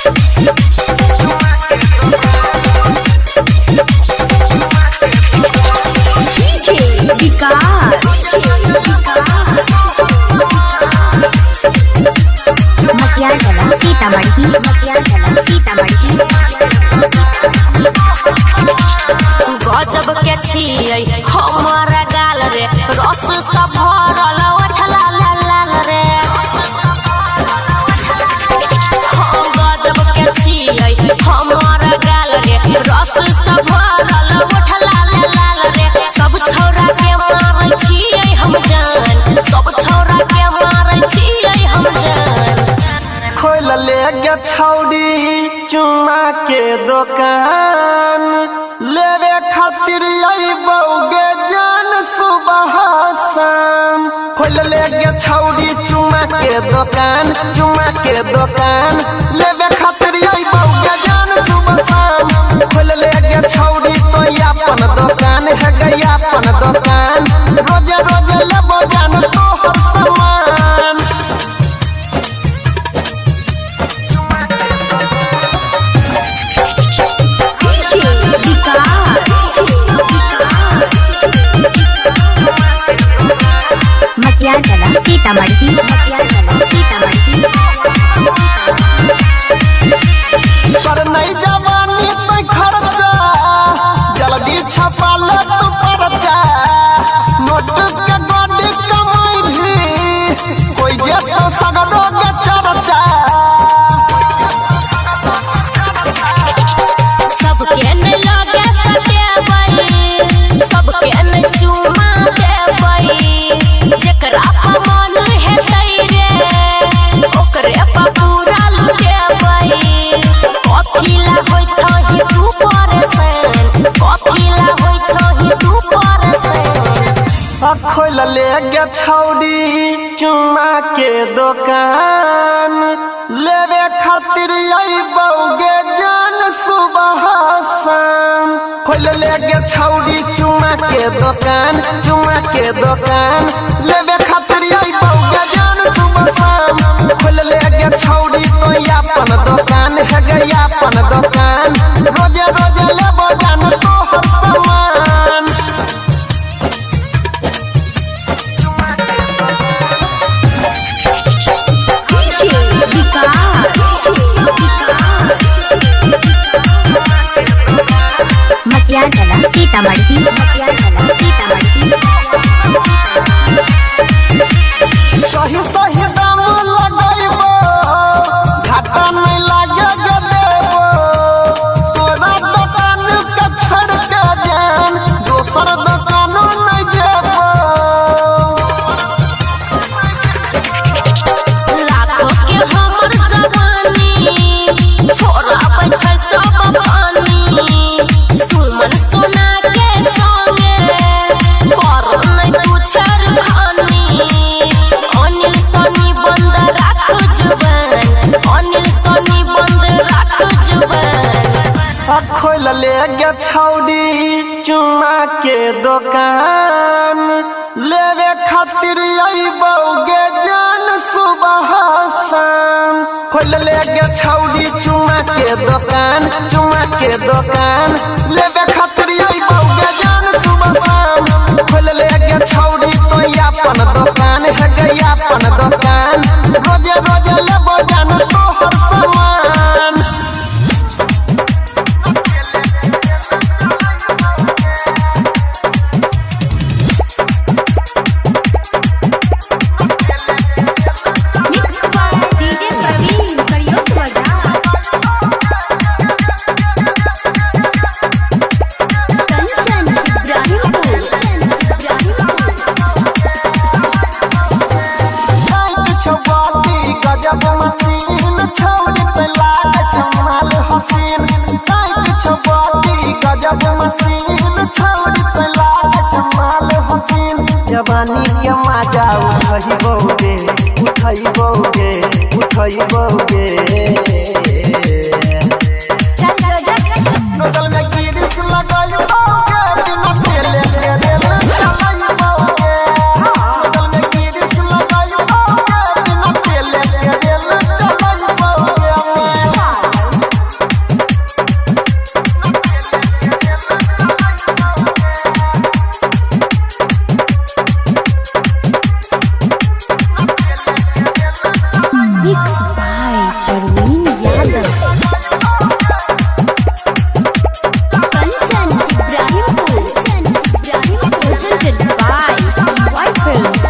गजब के छियै हमर गाल रे रस सब भरल उठला लाल रे। गजब के छियै हमर गाल रे रस सब भरल उठला लाल रे। सब छौरा के मारै छियै हम जान, सब छौरा के मारै छियै हम जान। खोल ले गे छौड़ी चुम्मा के दुकान, लेवे खातिर अइबौगे जान सुबह शाम। खोल ले गे छौड़ी चुम्मा के दुकान, चुम्मा के दुकान, लेवे खातिर अइबौगे जान सुबह शाम। खोल ले गे छौड़ी तो अपन दुकान है गया अपन दुकान, रोजे रोजे लेबो जान तोहर सामान। सीतामढ़ी पर नहीं जवानी तो खर्चा, जल्दी छपा ले तू पर्चा। नोट के गोडी कमाई भी कोई जे तो सगरो के चर्चा। सबके न लगे सटेबै, सबके न चुमा देबै। जेकरा मन हेतै रे ओकरे पर पूरा लुटेबै। कथिला होइ छहि तू परेशान, कथिला होइ छहि तू परेशान। खोल ले गे छौड़ी चुम्मा के दुकान, लेवे खातिर अइबौगे जान सुबह शाम। खोल ले गे छौड़ी चुम्मा के दुकान, चुम्मा के दुकान, लेवे खातिर अइबौगे जान सुबह शाम। खोल ले गे छौड़ी तो अपन दुकान है गया अपन दुकान, रोजे रोजे लेबो जान तोहर सामान। सीतामढ़ी सही सही दाम लगैबो, घाटा नहीं लागे गे देबो। तोरा दुकान के छोड़ के जान दोसर दुकान नहीं जेबो। लाखों के हमर जवानी छोड़ाबै छै सब पानी। सुमन सोना के संगे कर नहीं तू छेड़खानी। अनिल सनी बंद राख जुबान, अनिल सनी बंद राख जुबान। खोल ले गे छौड़ी चुम्मा के दुकान, लेवे खातिर अइबौगे जान सुबह शाम। खोल ले गे छौड़ी चुम्मा के दुकान, चुम्मा के दुकान, लेवे खातिर अइबौगे जान सुबह शाम। खोल ले गे छौड़ी तो अपन दुकान है गया अपन दुकान, रोजे रोजे लेबो जान तोहर सामान। गजब मशीन छौड़ी पे लागे छमाल हसीन। छौड़ी गजब मशीन छौड़ी पे लागे छमाल हसीन। जवानी के मजा उठैबौगे, उठैबौगे, उठैबौगे। नोजल में गिरिस लगैबौगे, बिना तेले के रेल चलैबौगे। नोजल में गिरिस लगैबौगे, बिना तेले के रेल चलैबौगे। Parveen Yadav. Kanchan Ibrahimpur presented by White Films।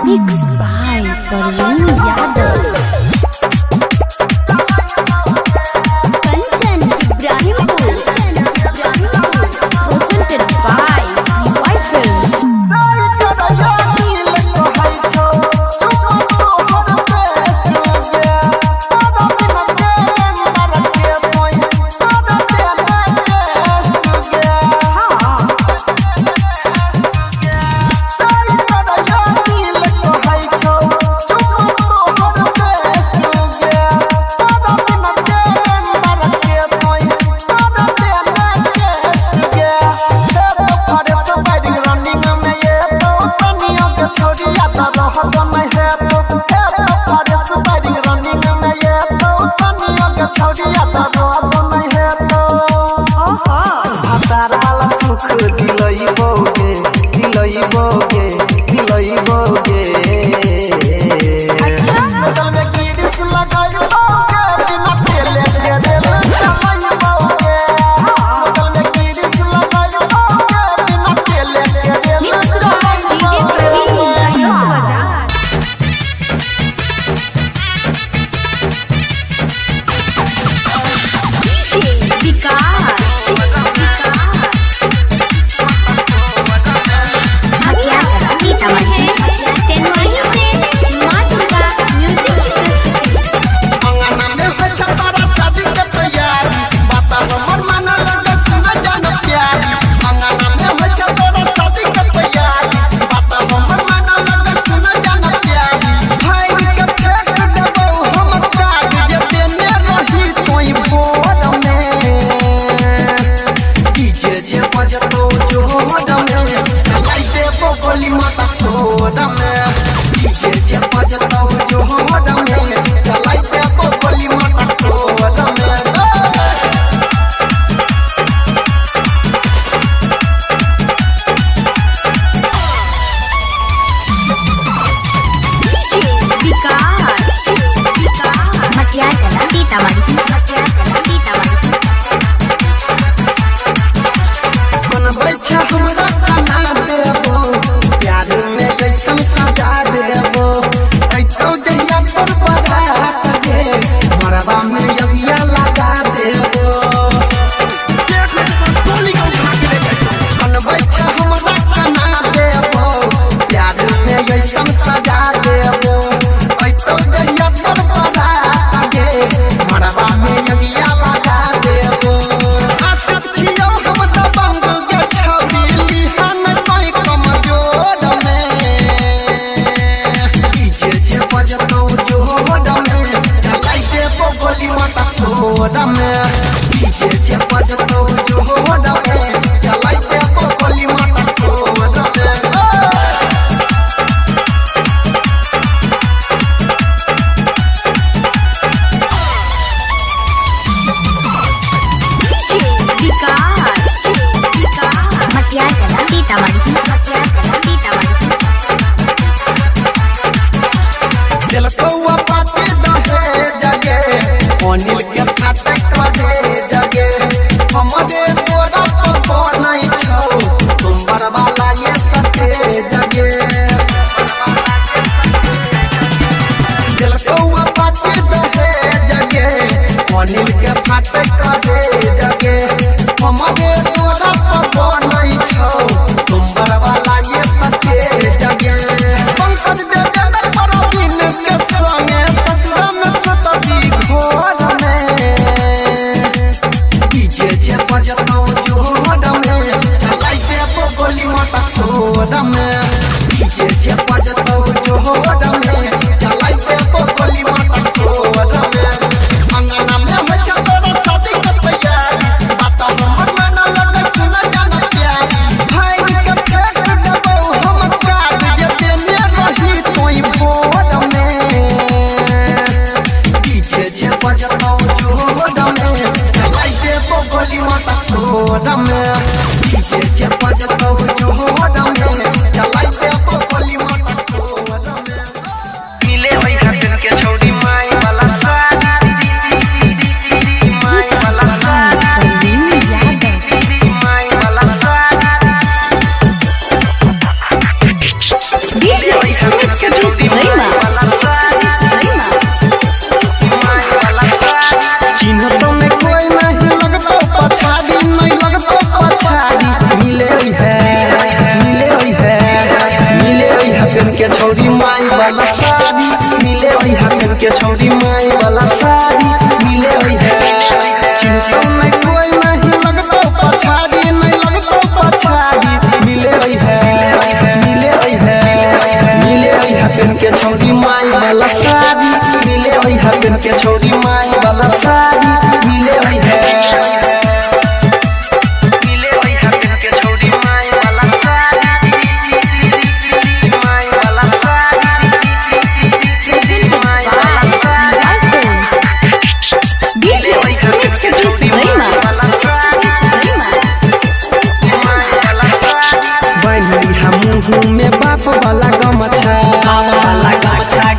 Mixed by Parveen Yadav. Kanchan Ibrahimpur presented by White Films। Anil के फाटे करे जगे हमारे तोरा पर नहीं छौ तुम बरवाला ये सके जगे पंकज दे दे परवीन के संगे ससुरा में सतबी घोर में डीजे जे बजतो जोर में चलाई दे गोली मोटा तोर में डीजे जे बजतो जोर में चलाई दे गोली मोटा तोर में अंगना में हो चतोर शादी के तैयारी बात हमर में न लगे सुन जान प्यारी भाई के फेंक देबो हम काट जे देने रही तोई भोर में डीजे जे बजतो जोर में चलाई दे गोली मोटा तोर में डीजे जे बजतो जोर में चलाई दे गोली मोटा तोर में मिले होई हटन के छोड़ी माई वाला चिन्हतो में कोई नहीं लगतो पछाड़ी नहीं लगतो पछाड़ी मिले है पेन के छोड़ी माई वाला साड़ी मिले है पेन के छोड़ी माई वाला साड़ी मिले है चिन्हतो में कोई नहीं लगतो पछाड़ी नहीं लगतो पछाड़ी मिले है पेन के छोड़ी माई वाला साड़ी मिले है पेन के छोड़ी माई वाला साड़ी मिले है पेन के छोड़ी माई वाला साड़ी माई वाला साड़ी माई वाला बनरी हमहू में बाप वाला गमछा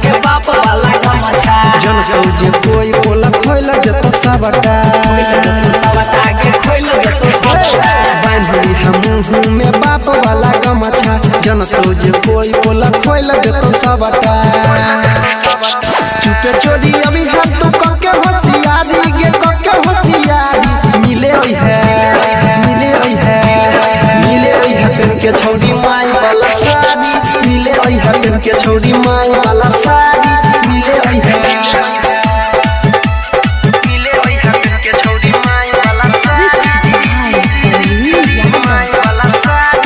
के बाप वाला गमछा जन जे कोई बोला खोल जत सबटा के खोल देतो बनरी हमहू में बाप वाला गमछा जन जे कोई बोला खोल जत सबटा चुपे चोरी अभी हाथ तो कके होशियारी गे कके होशियारी मिले है पेन के छोड़ी माई वाला साड़ी मिले है पेन के छोड़ी माई वाला साड़ी मिले है पेन के छोड़ी माई वाला साड़ी माई वाला साड़ी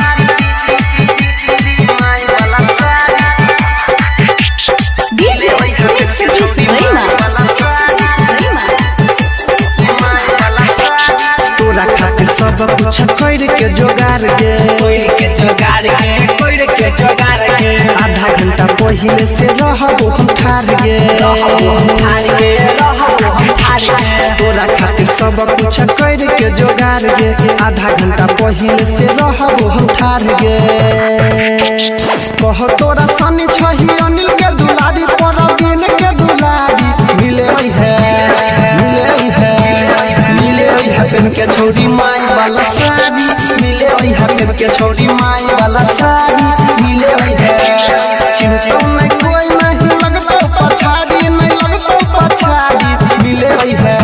माई वाला तोरा खातिर सब कुछ कर के जोगार गे आधा घंटा पहले से रहबो हम ठार गे तोरा खातिर सब कुछ कर के जोगार गे आधा घंटा पहले से रहबो हम ठार गे कह तोरा सनी छही अनिल के दुलारी परवीन के दुलारी मिले है पेन के छोड़ी माई वाला साड़ी मिले है पेन के छोड़ी माई वाला साड़ी मिले है चिन्हतो में कोई नहीं लगतो पछाड़ी नहीं लगतो पछाड़ी मिले है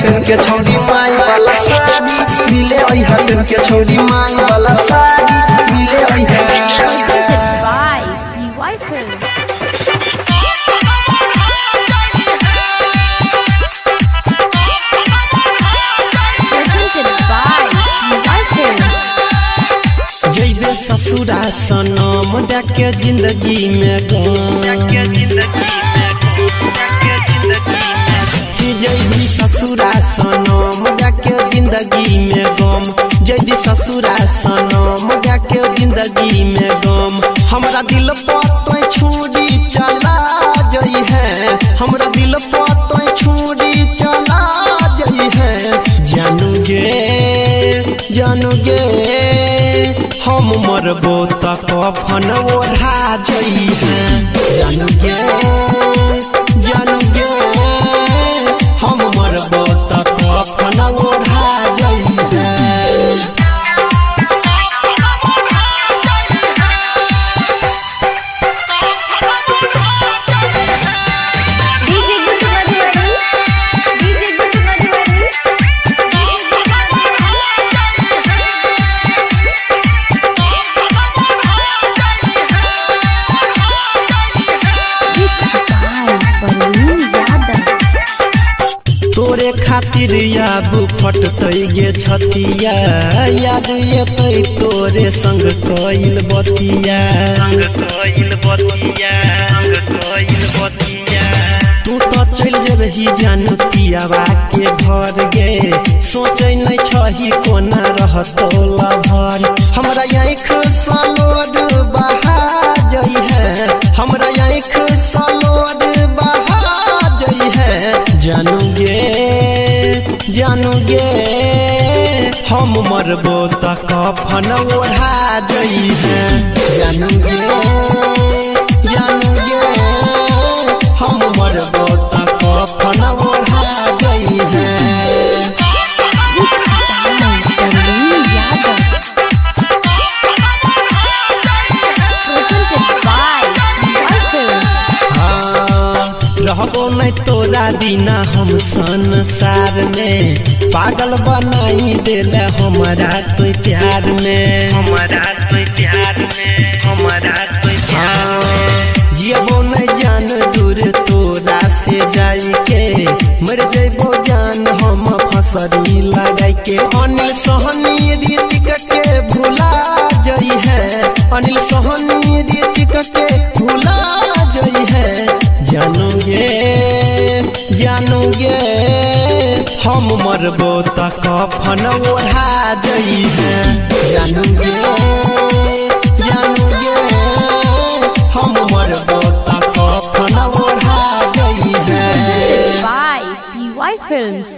पेन के छोड़ी माई वाला साड़ी मिले है पेन के छोड़ी माई वाला साड़ी मिले है जैबे ससुरा सनम डाके जिंदगी में जैबी ससुरा सनम डाके जिंदगी में गम जैबी ससुरा सनम डाके जिंदगी में गम हमरा दिल पर तो छुरी चला जई है हमरा दिल पर तो छुरी चला जई है जानू गे हम मरबो त कफन ओढ़ा जई है जानू गे हम मरबो त कफन ओढ़ा जई है DJ तोरे खातिर आबू फटतै गे छतिया याद एतै तोरे संग कइल बतिया तू तो चल जेबही जानू पियावा के घर गे सोचै नै छही कोना रहतौ लभर हमरा आँख सलोड बहा जई है हमरा आँख सलोड बहा जई है जानू गे हम मरबो त कफन ओढ़ा जई है जानू गे हम मरबो त कफन ओढ़ा जई है रहबो नहीं तोरा बिना हम संसार में पागल बनाई देला हमारा तो प्यार में जियबो नहीं जान दूर तोरा से जाई के मर जइबो जान हम फसरी लगाई के अनिल सोहनी रीतिक के भुला जई है अनिल सोहनी रीतिक के भुला जई है जानू गे हम मरबो त कफन ओढ़ा जई है जानू गे हम मरबो त कफन ओढ़ा जई है by PY Films.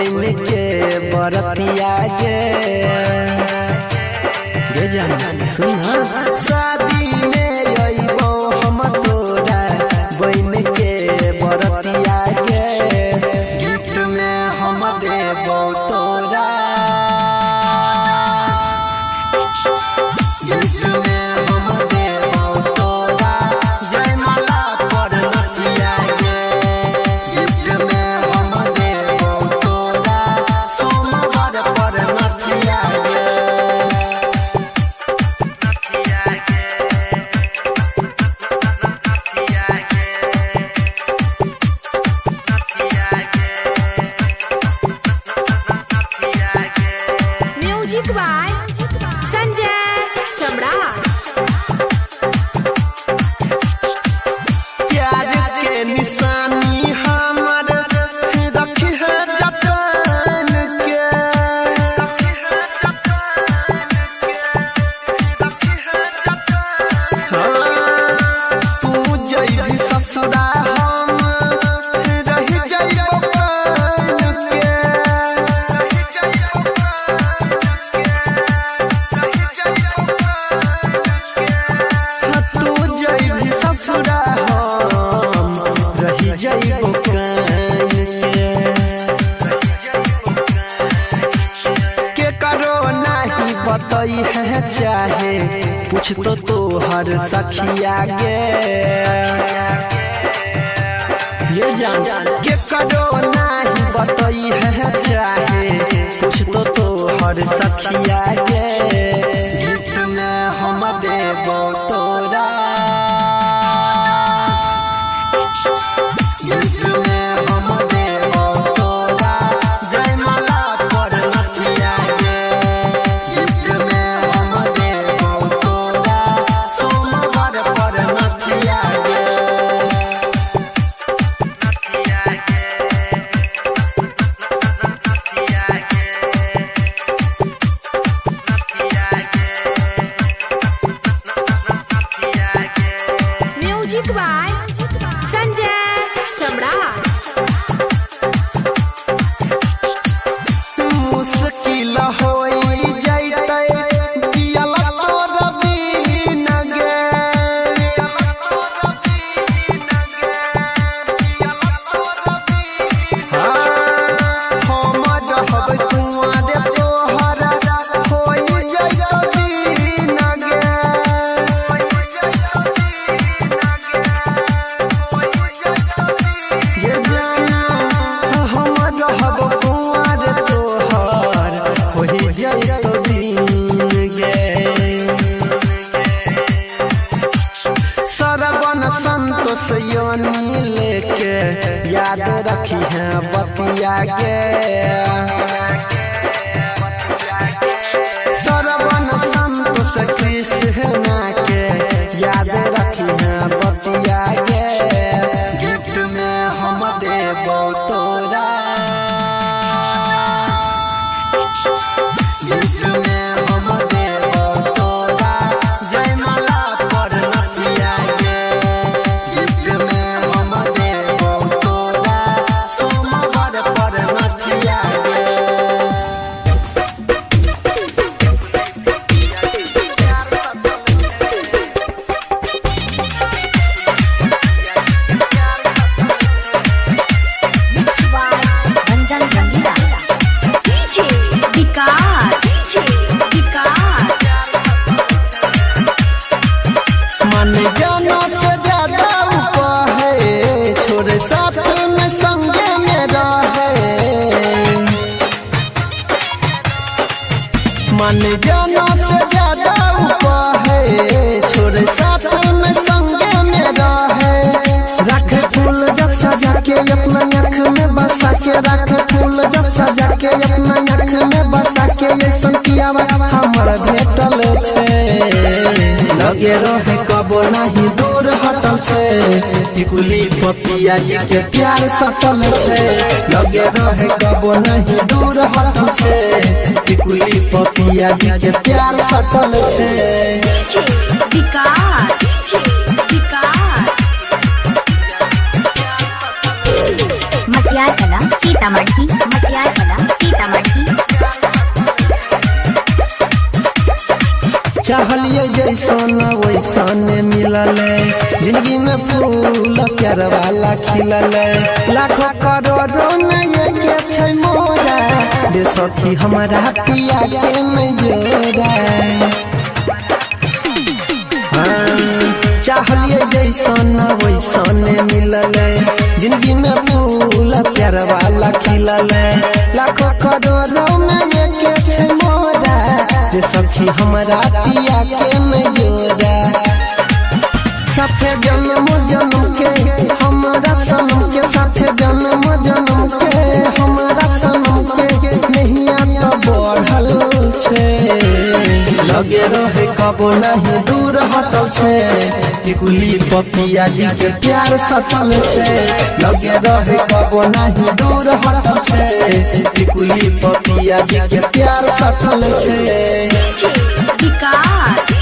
बन के बरतिया गे जान सुन शादी में अइबो हम तोरा बन के बरतिया गे गिफ्ट में हम देबो तोरा गिफ्ट में हम देबो तोरा जयमाला पर नथिया गे गिफ्ट में हम देबो तोरा सोमवार पर नथिया गे म्यूजिक बाय संजय सम्राट। प्यार के निशानी हमर रखी है जतन के तू जइबी ससुरा हम रही जइबो कान के तू जइबी ससुरा हम रही जइबो कान के करो नहीं बतई है चाहे पूछ तो तोहर सखिया गे ये जान के करो नहीं बतई है चाहे पूछ तो तोहर सखिया गे गिफ्ट में हम देबो तोरा गिफ्ट में हम देबो तोरा जयमाला पर नथिया गे गिफ्ट में हम देबो तोरा सोमवार पर नथिया गे म्यूजिक बाय संजय सम्राट। मुश्किल होई जइतै जियल तोर बिन गे हम रहब कुंवारे तोहर होई जइतौ दिन गे ये जाना हम रहब कुंवारे तोहर होई जइतौ दिन गे सरवन संतोष योनी लेके याद रखी है बतिया गे सरवन संतोष कृष्णा के याद रखी है बतिया गे गिफ्ट में हम देबो तोरा गिफ्ट में हम देबो तोरा जयमाला पर नथिया गे गिफ्ट में हम देबो तोरा सोमवार पर नथिया गे रंजन रंगीला डीजे विकास मन जानो से ज्यादा ऊपर है छोरे साथ में संगे में रहे मन जानो से ज्यादा ऊपर है छोरे साथ में संगे में रहे रख फूल जस सजा के अपना आँख में बसा के रख फूल जस सजा के अपना आँख में बसा के ये संकियावा हमर भेटल छे लगे रहे कबो नहीं दूर हटल छे टिकुली पपिया जी के प्यार सटल छे लगे रहे कबो नहीं दूर हटल छे टिकुली पपिया जी के प्यार सटल छे विकास मटियार कला सीतामढ़ी मटियार कला चाहलिए जैसन वैसन मिलल, जिंदगी में फूल प्यार वाला खिलल, लाखों करोड़ों में ये छै मोरा, दे सखी हमारा पिया के नहीं जोड़ा। चाहलिए जैसन वैसन मिलल, जिंदगी में फूल प्यार वाला खिलल, लाखों करोड़ों में ये छै मोरा, दे सखी हमारा पिया के नहीं जोड़ा। साथे जन्म जन्म के हमारा सनम के, साथे जन्म जन्म के हमारा सनम के, नहिया तो बढ़ल छे, लगे रहे कबो नहीं दूर हटल छे, टिकुली पपिया जी के प्यार सटल छे, लगे रहे कबो नहीं दूर हटल छे, टिकुली पपिया जी के प्यार सटल छे। विकास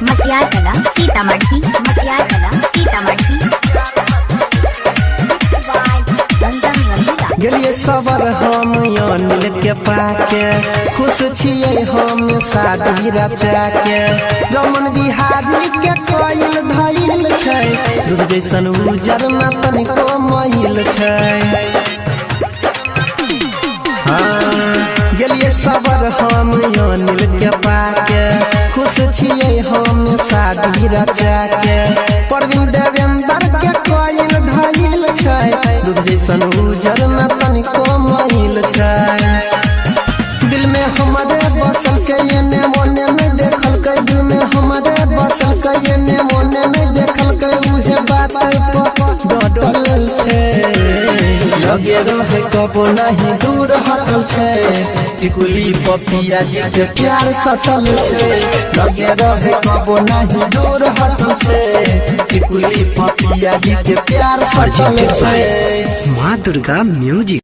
मटियार कला सीतामढ़ी, मटियार कला सीतामढ़ी। रंजन रंगीला गेलिए सबर हम अनिल के पाके, खुश छिए हम शादी रचा के, रमन बिहारी के कोयल धैल छै, दूध जैसन उजर में तनिको महिल छै। गेलिए सबर हम अनिल के पाके, खुश छिए हम शादी रचा के, परवीन देवेंद्र के कोयल धैल छै, दूध जैसन उजर में तनिको महिल छै। दिल में हमारे बसल के एने मोने में देखल के, दिल में हमारे बसल के एने मोने में देखल के, उहे बात पर डटल छे, लगे रहे कबो नहीं दूर हटल छे, टिकुली पपिया जी के प्यार सटल छे, लगे रहे कबो नहीं दूर हटल छे, टिकुली पपिया जी के प्यार सटल छे। माँ दुर्गा म्यूजिक।